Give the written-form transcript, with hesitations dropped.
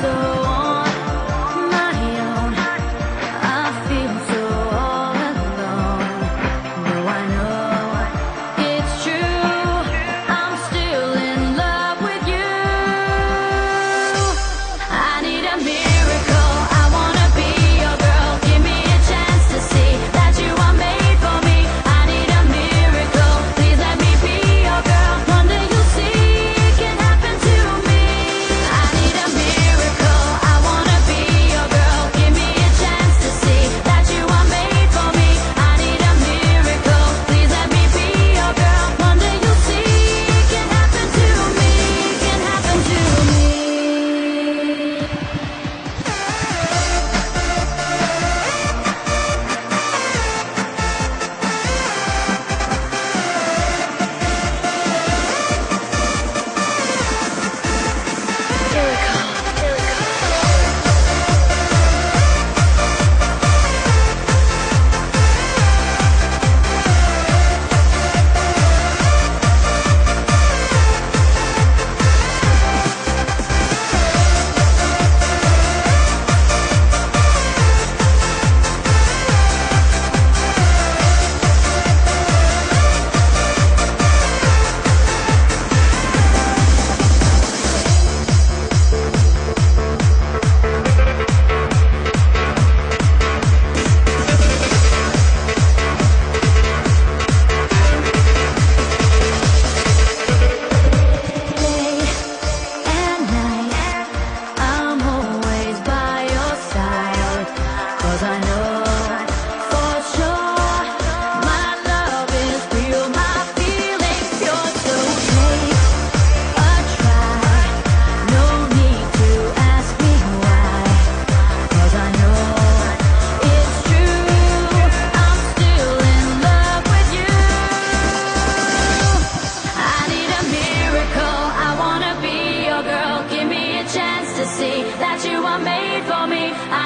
so on my own. I feel so all alone. Though I know it's true, I'm still in love with you. I need a miracle. I wanna be your girl. Give me a chance to see that you are made for me. I need a miracle. Please let me be your girl. One day you'll see it can happen to me. I need a miracle. I wanna be your girl. Give me a chance to see that you are made for me. I need a miracle. Please let me be your girl. One day you'll see it can happen to me. It can happen to me. I know for sure my love is real, my feelings pure. So take a try, no need to ask me why, 'cause I know it's true, I'm still in love with you. I need a miracle, I wanna be your girl. Give me a chance to see that you are made for me. I